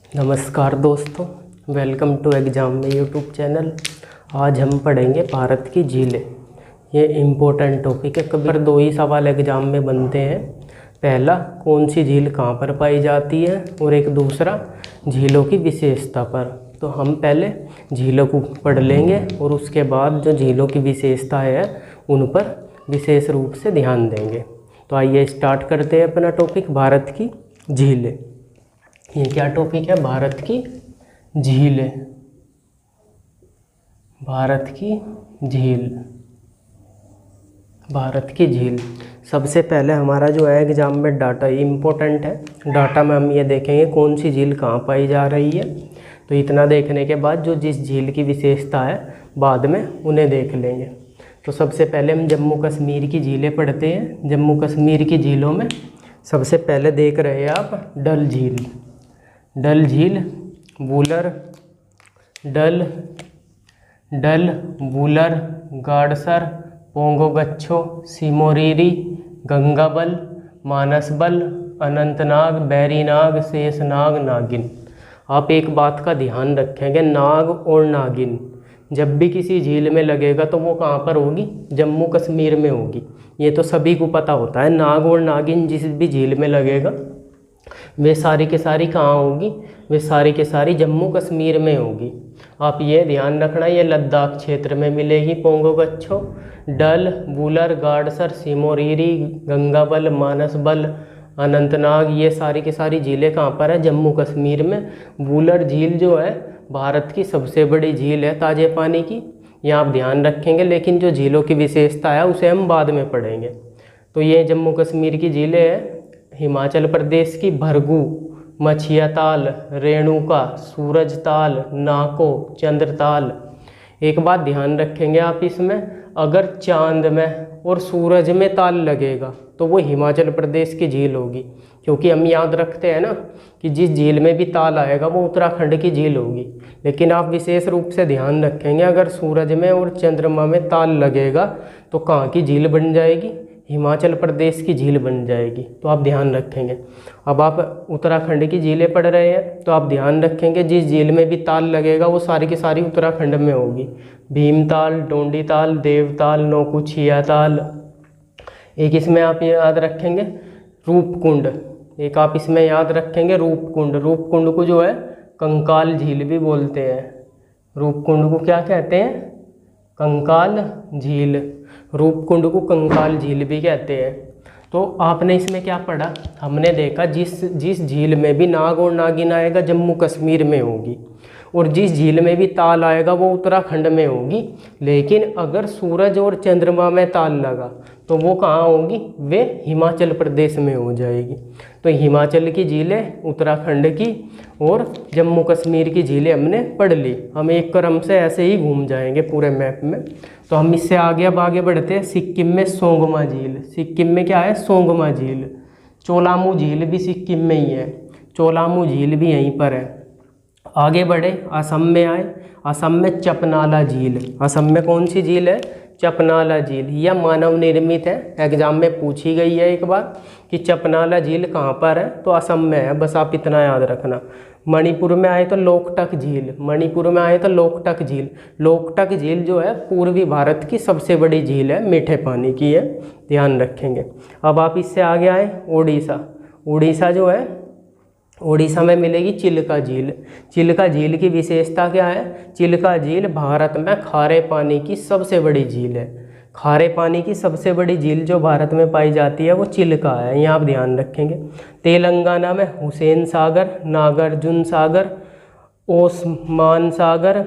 नमस्कार दोस्तों, welcome to exam में यूट्यूब चैनल। आज हम पढ़ेंगे भारत की झीलें। ये इम्पोर्टेंट टॉपिक है। कभी दो ही सवाल एग्ज़ाम में बनते हैं। पहला, कौन सी झील कहाँ पर पाई जाती है, और एक दूसरा झीलों की विशेषता पर। तो हम पहले झीलों को पढ़ लेंगे और उसके बाद जो झीलों की विशेषता है उन पर विशेष रूप से ध्यान देंगे। तो आइए स्टार्ट करते हैं अपना टॉपिक, भारत की झीलें। ये क्या टॉपिक है? भारत की झीलें। भारत की झील। भारत की झील। सबसे पहले हमारा जो है एग्जाम में डाटा इम्पोर्टेंट है। डाटा में हम ये देखेंगे कौन सी झील कहाँ पाई जा रही है। तो इतना देखने के बाद जो जिस झील की विशेषता है बाद में उन्हें देख लेंगे। तो सबसे पहले हम जम्मू कश्मीर की झीलें पढ़ते हैं। जम्मू कश्मीर की झीलों में सबसे पहले देख रहे हैं आप डल झील। डल झील, वूलर, डल वूलर, गाडसर, पोंगोगच्छो, सिमोरीरी, गंगाबल, मानसबल, अनंतनाग, बैरीनाग, शेषनाग, नागिन। आप एक बात का ध्यान रखेंगे, नाग और नागिन जब भी किसी झील में लगेगा तो वो कहाँ पर होगी? जम्मू कश्मीर में होगी। ये तो सभी को पता होता है। नाग और नागिन जिस भी झील में लगेगा वे सारी के सारी कहाँ होगी? वे सारी के सारी जम्मू कश्मीर में होगी। आप ये ध्यान रखना, ये लद्दाख क्षेत्र में मिलेगी। पोंगोगच्छो, डल, वूलर, गाडसर, सिमोरीरी, गंगाबल, मानसबल, अनंतनाग, ये सारी की सारी झीलें कहाँ पर है? जम्मू कश्मीर में। वूलर झील जो है भारत की सबसे बड़ी झील है ताजे पानी की, ये आप ध्यान रखेंगे। लेकिन जो झीलों की विशेषता है उसे हम बाद में पढ़ेंगे। तो ये जम्मू कश्मीर की झीलें हैं। हिमाचल प्रदेश की भरगू, मछिया ताल, रेणुका, सूरज ताल, नाको, चंद्रताल। एक बात ध्यान रखेंगे आप इसमें, अगर चांद में और सूरज में ताल लगेगा तो वो हिमाचल प्रदेश की झील होगी। क्योंकि हम याद रखते हैं ना कि जिस झील में भी ताल आएगा वो उत्तराखंड की झील होगी। लेकिन आप विशेष रूप से ध्यान रखेंगे, अगर सूरज में और चंद्रमा में ताल लगेगा तो कहाँ की झील बन जाएगी? हिमाचल प्रदेश की झील बन जाएगी। तो आप ध्यान रखेंगे। अब आप उत्तराखंड की झीलें पढ़ रहे हैं तो आप ध्यान रखेंगे जिस झील में भी ताल लगेगा वो सारी की सारी उत्तराखंड में होगी। भीमताल, डोंडी ताल, देवताल, नौकुचिया ताल। एक इसमें आप ये याद रखेंगे रूपकुंड। एक आप इसमें याद रखेंगे रूपकुंड। रूपकुंड को जो है कंकाल झील भी बोलते हैं। रूपकुंड को क्या कहते हैं? कंकाल झील। रूपकुंड को कंकाल झील भी कहते हैं। तो आपने इसमें क्या पढ़ा? हमने देखा जिस झील में भी नाग और नागिन आएगा जम्मू कश्मीर में होगी, और जिस झील में भी ताल आएगा वो उत्तराखंड में होगी। लेकिन अगर सूरज और चंद्रमा में ताल लगा तो वो कहाँ होगी? वे हिमाचल प्रदेश में हो जाएगी। तो हिमाचल की झीलें, उत्तराखंड की और जम्मू कश्मीर की झीलें हमने पढ़ ली। हम एक क्रम से ऐसे ही घूम जाएंगे पूरे मैप में। तो हम इससे आगे बढ़ते हैं। सिक्किम में सोंगमा झील। सिक्किम में क्या है? सोंगमा झील। चोलामू झील भी सिक्किम में ही है। चोलामू झील भी यहीं पर है। आगे बढ़े, असम में आए। असम में चपनाला झील। असम में कौन सी झील है? चपनाला झील। यह मानव निर्मित है। एग्जाम में पूछी गई है एक बार कि चपनाला झील कहाँ पर है, तो असम में है। बस आप इतना याद रखना। मणिपुर में आए तो लोकटक झील। मणिपुर में आए तो लोकटक झील। लोकटक झील जो है पूर्वी भारत की सबसे बड़ी झील है, मीठे पानी की है, ध्यान रखेंगे। अब आप इससे आगे आए, उड़ीसा। उड़ीसा जो है, उड़ीसा में मिलेगी चिल्का झील। चिल्का झील की विशेषता क्या है? चिल्का झील भारत में खारे पानी की सबसे बड़ी झील है। खारे पानी की सबसे बड़ी झील जो भारत में पाई जाती है वो चिल्का है, ये आप ध्यान रखेंगे। तेलंगाना में हुसैन सागर, नागार्जुन सागर, ओस्मान सागर,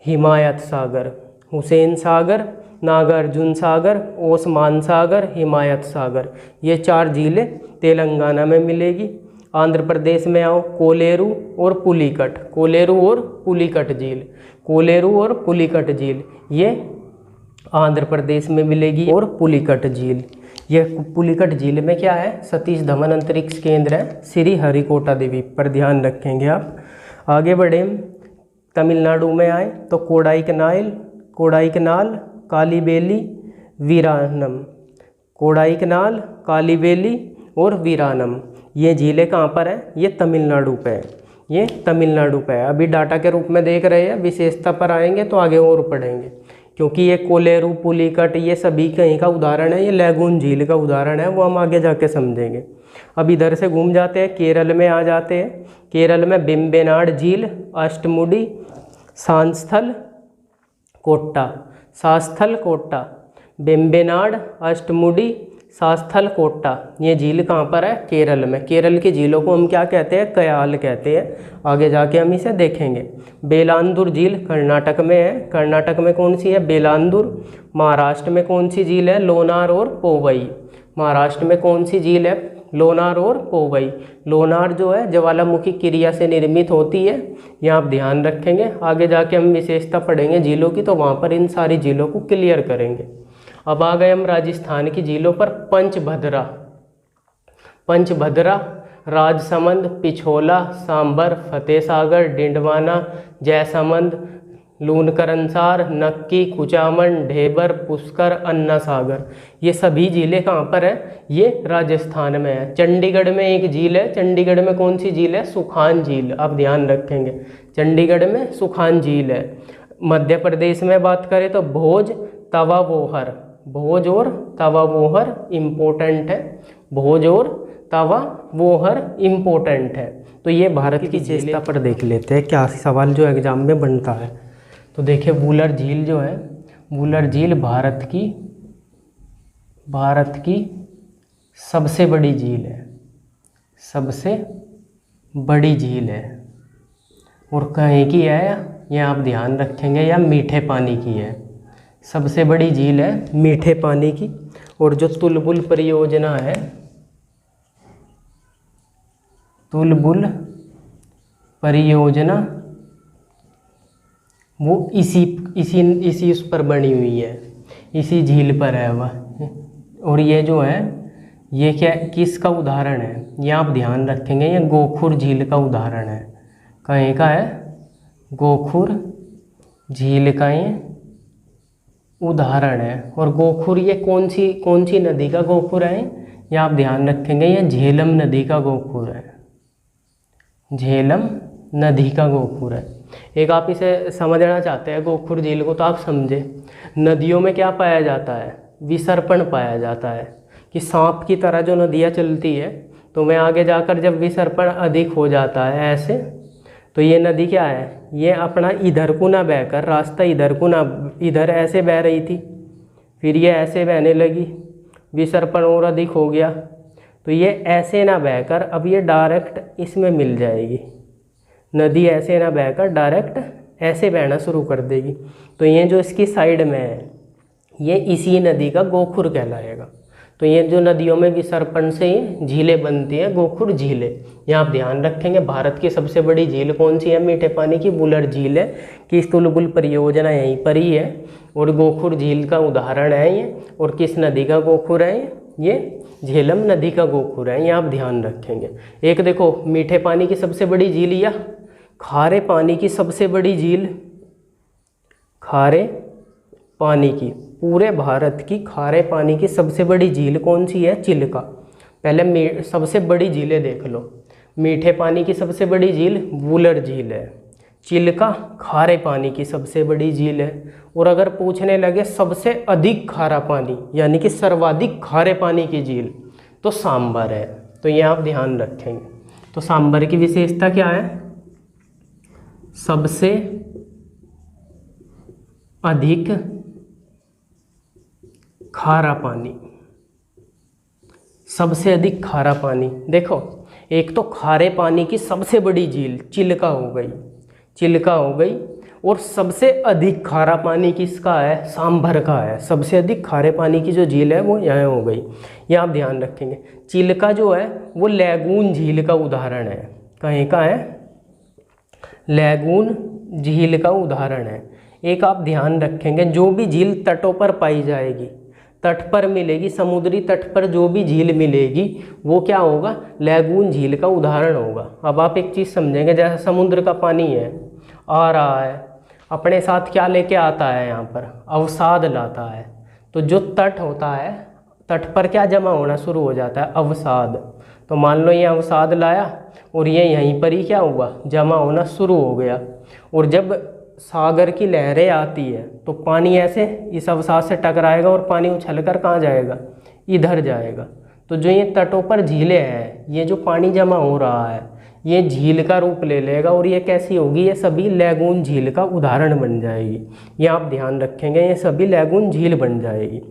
हिमायत सागर। हुसैन सागर, नागार्जुन सागर, ओस्मान सागर, हिमायत सागर, ये चार झीलें तेलंगाना में मिलेगी। आंध्र प्रदेश में आओ, कोलेरू और पुलिकट। कोलेरू और पुलिकट झील। कोलेरू और पुलिकट झील ये आंध्र प्रदेश में मिलेगी। और पुलिकट झील, ये पुलिकट झील में क्या है? सतीश धवन अंतरिक्ष केंद्र है श्री हरिकोटा द्वीप पर, ध्यान रखेंगे आप। आगे बढ़े, तमिलनाडु में आए तो कोडाईकनाल, कालीबेली, वीरानम। कोडाईकनाल, कालीबेली और वीरानम, ये झीलें कहाँ पर हैं? ये तमिलनाडु पे है। ये तमिलनाडु का है। अभी डाटा के रूप में देख रहे हैं, विशेषता पर आएंगे तो आगे और पढ़ेंगे, क्योंकि ये कोलेरू, पुलिकट, ये सभी कहीं का उदाहरण है, ये लैगून झील का उदाहरण है, वो हम आगे जाके समझेंगे। अब इधर से घूम जाते हैं, केरल में आ जाते हैं। केरल में वेम्बनाड झील, अष्टमुडी, सांस्थल कोट्टा, सास्थल कोट्टा, वेम्बनाड, अष्टमुडी, सास्थल कोट्टा, ये झील कहाँ पर है? केरल में। केरल की झीलों को हम क्या कहते हैं? कयाल कहते हैं। आगे जाके हम इसे देखेंगे। बेलांदुर झील कर्नाटक में है। कर्नाटक में कौन सी है? बेलांदुर। महाराष्ट्र में कौन सी झील है? लोनार और पोवई। महाराष्ट्र में कौन सी झील है? लोनार और पोवई। लोनार जो है ज्वालामुखी क्रिया से निर्मित होती है, यहाँ आप ध्यान रखेंगे। आगे जाके हम विशेषता पढ़ेंगे झीलों की, तो वहाँ पर इन सारी झीलों को क्लियर करेंगे। अब आ गए हम राजस्थान की झीलों पर। पंचभद्रा, पंचभद्रा, राजसमंद, पिछोला, सांबर, फतेह सागर, डिंडवाना, जयसमंद, लूनकरनसार, नक्की, कुचामन, ढेबर, पुष्कर, अन्ना सागर, ये सभी झीलें कहाँ पर है? ये राजस्थान में है। चंडीगढ़ में एक झील है। चंडीगढ़ में कौन सी झील है? सुखान झील, आप ध्यान रखेंगे। चंडीगढ़ में सुखान झील है। मध्य प्रदेश में बात करें तो भोज, तवा वोहर, भोज और तवा वोहर इम्पोर्टेंट है। भोज और तवा वोहर इम्पोर्टेंट है। तो ये भारत की विशेषता पर देख लेते हैं, क्या सवाल जो एग्जाम में बनता है। तो देखिए वूलर झील जो है, वूलर झील भारत की सबसे बड़ी झील है, सबसे बड़ी झील है। और कहीं की है ये आप ध्यान रखेंगे, या मीठे पानी की है। सबसे बड़ी झील है मीठे पानी की। और जो तुलबुल परियोजना है, तुलबुल परियोजना, वो इसी उस पर बनी हुई है, इसी झील पर है वह। और ये जो है ये क्या, किसका उदाहरण है? ये आप ध्यान रखेंगे, ये गोखुर झील का उदाहरण है। कहीं का है? गोखुर झील का ये उदाहरण है। और गोखुर ये कौन सी नदी का गोखुर है? ये आप ध्यान रखेंगे, ये झेलम नदी का गोखुर है। झेलम नदी का गोखुर है। एक आप इसे समझना चाहते हैं गोखुर झील को, तो आप समझे नदियों में क्या पाया जाता है? विसर्पण पाया जाता है, कि सांप की तरह जो नदियाँ चलती है, तो मैं आगे जाकर जब विसर्पण अधिक हो जाता है ऐसे, तो ये नदी क्या है? ये अपना इधर को ना बहकर, रास्ता इधर को ना, इधर ऐसे बह रही थी, फिर ये ऐसे बहने लगी, विसर्पण और अधिक हो गया, तो ये ऐसे ना बहकर अब ये डायरेक्ट इसमें मिल जाएगी। नदी ऐसे ना बहकर डायरेक्ट ऐसे बहना शुरू कर देगी। तो ये जो इसकी साइड में है, ये इसी नदी का गोखुर कहलाएगा। तो ये जो नदियों में विसर्पण से ये झीलें बनती हैं, गोखुर झीलें, ये आप ध्यान रखेंगे। भारत की सबसे बड़ी झील कौन सी है? मीठे पानी की वूलर झील है, कि तुलबुल परियोजना यहीं पर ही है। और गोखुर झील का उदाहरण है ये। और किस नदी का गोखुर है ये? झेलम नदी का गोखुर है, ये आप ध्यान रखेंगे। एक देखो मीठे पानी की सबसे बड़ी झील, या खारे पानी की सबसे बड़ी झील, खारे पानी की, पूरे भारत की खारे पानी की सबसे बड़ी झील कौन सी है? चिल्का। पहले सबसे बड़ी झीलें देख लो। मीठे पानी की सबसे बड़ी झील वूलर झील है। चिल्का खारे पानी की सबसे बड़ी झील है। और अगर पूछने लगे सबसे अधिक खारा पानी, यानी कि सर्वाधिक खारे पानी की झील, तो सांबर है। तो ये आप ध्यान रखेंगे। तो सांबर की विशेषता क्या है? सबसे अधिक खारा पानी, सबसे अधिक खारा पानी। देखो एक तो खारे पानी की सबसे बड़ी झील चिल्का हो गई, चिल्का हो गई। और सबसे अधिक खारा पानी किसका है? सांभर का है। सबसे अधिक खारे पानी की जो झील है वो यहाँ हो गई, ये आप ध्यान रखेंगे। चिल्का जो है वो लैगून झील का उदाहरण है। कहीं का है? लैगून झील का उदाहरण है। एक आप ध्यान रखेंगे, जो भी झील तटों पर पाई जाएगी, तट पर मिलेगी, समुद्री तट पर जो भी झील मिलेगी वो क्या होगा? लैगून झील का उदाहरण होगा। अब आप एक चीज़ समझेंगे, जैसे समुद्र का पानी है, आ रहा है, अपने साथ क्या लेके आता है? यहाँ पर अवसाद लाता है। तो जो तट होता है, तट पर क्या जमा होना शुरू हो जाता है? अवसाद। तो मान लो ये अवसाद लाया और ये यहीं पर ही क्या हुआ, जमा होना शुरू हो गया। और जब सागर की लहरें आती है तो पानी ऐसे इस अवसाद से टकराएगा और पानी उछलकर कहाँ जाएगा, इधर जाएगा। तो जो ये तटों पर झीलें हैं, ये जो पानी जमा हो रहा है ये झील का रूप ले लेगा और ये कैसी होगी, ये सभी लैगून झील का उदाहरण बन जाएगी। ये आप ध्यान रखेंगे, ये सभी लैगून झील बन जाएगी।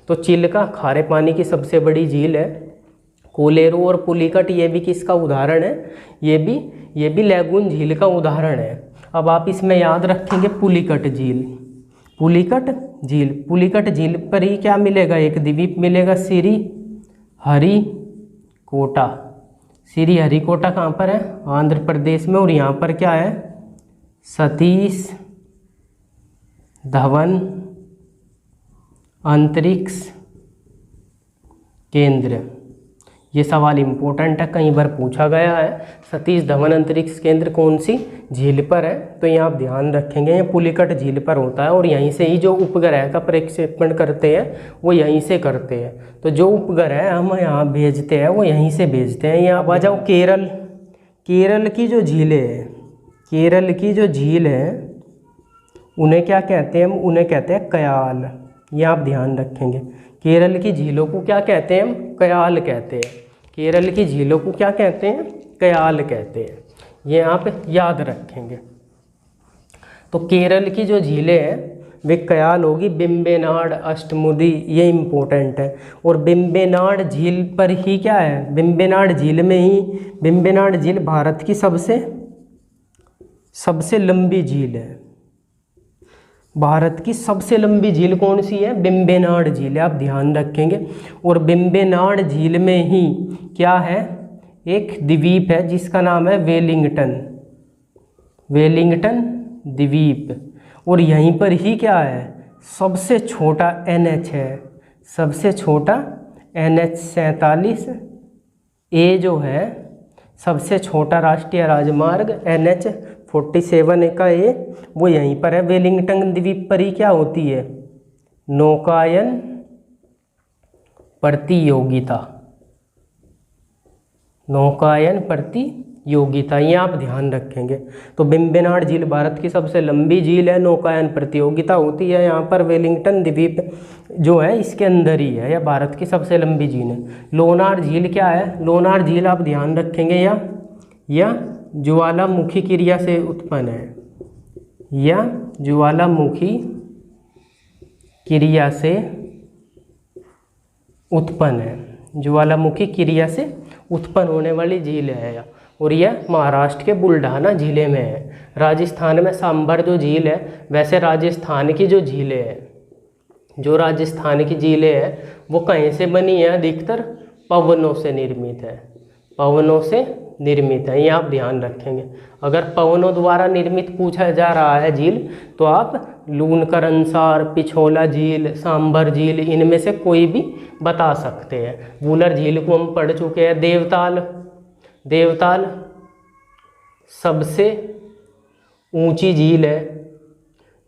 तो चिल्का खारे पानी की सबसे बड़ी झील है। कोलेरू और पुलिकट ये भी किसका उदाहरण है, ये भी लैगून झील का उदाहरण है। अब आप इसमें याद रखेंगे पुलिकट झील, पुलिकट झील पर ही क्या मिलेगा, एक द्वीप मिलेगा, श्री हरिकोटा। श्री हरिकोटा कहाँ पर है, आंध्र प्रदेश में। और यहाँ पर क्या है, सतीश धवन अंतरिक्ष केंद्र। ये सवाल इम्पोर्टेंट है, कई बार पूछा गया है। सतीश धवन अंतरिक्ष केंद्र कौन सी झील पर है, तो ये आप ध्यान रखेंगे, ये पुलिकट झील पर होता है। और यहीं से ही जो उपग्रह का प्रक्षेपण करते हैं वो यहीं से करते हैं। तो जो उपग्रह हम यहाँ भेजते हैं वो यहीं से भेजते हैं। यहाँ आ जाओ, केरल की जो झीलें हैं, केरल की जो झील है उन्हें क्या कहते हैं, उन्हें कहते हैं कयाल। ये आप ध्यान रखेंगे, केरल की झीलों को क्या कहते हैं, हम कयाल कहते हैं। केरल की झीलों को क्या कहते हैं, कयाल कहते हैं। ये आप याद रखेंगे। तो केरल की जो झीलें हैं वे कयाल होगी, बिम्बेनाड, अष्टमुदी, ये इम्पोर्टेंट है। और बिम्बेनाड झील पर ही क्या है, बिम्बेनाड झील में ही, बिम्बेनाड झील भारत की सबसे लंबी झील है। भारत की सबसे लंबी झील कौन सी है, बिम्बेनाड झील है, आप ध्यान रखेंगे। और बिम्बेनाड झील में ही क्या है, एक द्वीप है जिसका नाम है वेलिंगटन द्वीप। और यहीं पर ही क्या है, सबसे छोटा NH है, सबसे छोटा NH 47 ए जो है, सबसे छोटा राष्ट्रीय राजमार्ग NH 47 का ए, वो यहीं पर है। वेलिंगटन द्वीप पर ही क्या होती है, नौकायन प्रतियोगिता, नौकायन प्रतियोगिता, ये आप ध्यान रखेंगे। तो बिम्बेनाड झील भारत की सबसे लंबी झील है, नौकायन प्रतियोगिता होती है यहाँ पर। वेलिंगटन द्वीप जो है इसके अंदर ही है, या भारत की सबसे लंबी झील है। लोनार झील क्या है, लोनार झील आप ध्यान रखेंगे, या ज्वालामुखी क्रिया से उत्पन्न है, या ज्वालामुखी क्रिया से उत्पन्न है, ज्वालामुखी क्रिया से उत्पन्न होने वाली झील है। और यह महाराष्ट्र के बुल्ढाना ज़िले में है। राजस्थान में सांभर जो झील है, वैसे राजस्थान की जो झीलें हैं, जो राजस्थान की झीलें हैं वो कहीं से बनी है, अधिकतर पवनों से निर्मित है, पवनों से निर्मित है। ये आप ध्यान रखेंगे। अगर पवनों द्वारा निर्मित पूछा जा रहा है झील, तो आप लूनकरनसार, पिछोला झील, सांभर झील, इनमें से कोई भी बता सकते हैं। वूलर झील को हम पढ़ चुके हैं। देवताल सबसे ऊंची झील है।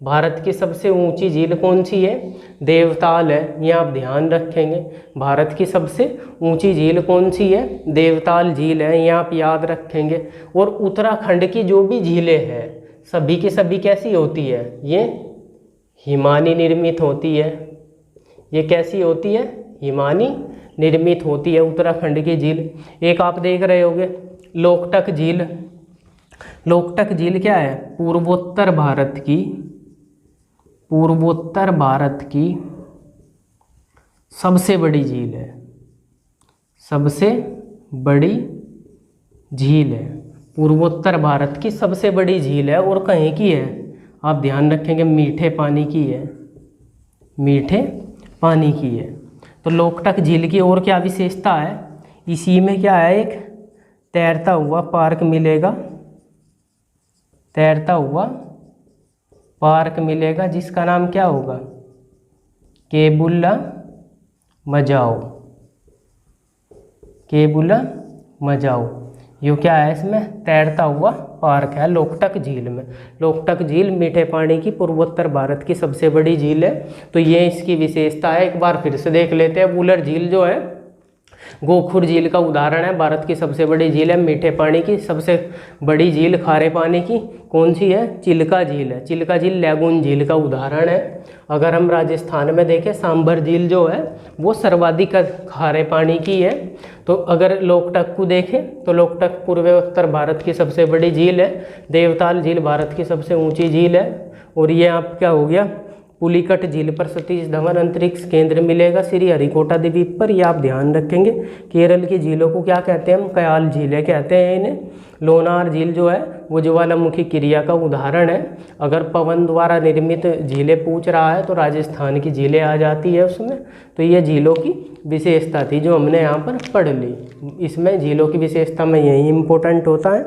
भारत की सबसे ऊंची झील कौन सी है, देवताल है। ये आप ध्यान रखेंगे। भारत की सबसे ऊंची झील कौन सी है, देवताल झील है, ये आप याद रखेंगे। और उत्तराखंड की जो भी झीलें हैं सभी की सभी कैसी होती है, ये हिमानी निर्मित होती है। ये कैसी होती है, हिमानी निर्मित होती है उत्तराखंड की झील। एक आप देख रहे होंगे लोकटक झील। लोकटक झील क्या है, पूर्वोत्तर भारत की सबसे बड़ी झील है, सबसे बड़ी झील है। पूर्वोत्तर भारत की सबसे बड़ी झील है। और कहीं की है, आप ध्यान रखेंगे, मीठे पानी की है, मीठे पानी की है। तो लोकटक झील की और क्या विशेषता है, इसी में क्या है, एक तैरता हुआ पार्क मिलेगा, तैरता हुआ पार्क मिलेगा, जिसका नाम क्या होगा, केबुला मजाओ। ये क्या है, इसमें तैरता हुआ पार्क है लोकटक झील में। लोकटक झील मीठे पानी की पूर्वोत्तर भारत की सबसे बड़ी झील है। तो ये इसकी विशेषता है। एक बार फिर से देख लेते हैं। वूलर झील जो है गोखुर झील का उदाहरण है, भारत की सबसे बड़ी झील है मीठे पानी की। सबसे बड़ी झील खारे पानी की कौन सी है? चिल्का झील है। चिल्का झील लैगून झील का उदाहरण है। अगर हम राजस्थान में देखें, सांभर झील जो है वो सर्वाधिक खारे पानी की है। तो अगर लोकटक को देखें तो लोकटक पूर्व उत्तर भारत की सबसे बड़ी झील है। देवताल झील भारत की सबसे ऊंची झील है। और ये आप क्या हो गया, पुलिकट झील पर सतीश धवन अंतरिक्ष केंद्र मिलेगा श्रीहरिकोटा द्वीप पर, ये आप ध्यान रखेंगे। केरल की झीलों को क्या कहते हैं हम? कयाल झीलें कहते हैं इन्हें। लोनार झील जो है वो ज्वालामुखी क्रिया का उदाहरण है। अगर पवन द्वारा निर्मित झीलें पूछ रहा है तो राजस्थान की झीलें आ जाती है उसमें। तो ये झीलों की विशेषता थी जो हमने यहाँ पर पढ़ ली। इसमें झीलों की विशेषता में यही इम्पोर्टेंट होता है।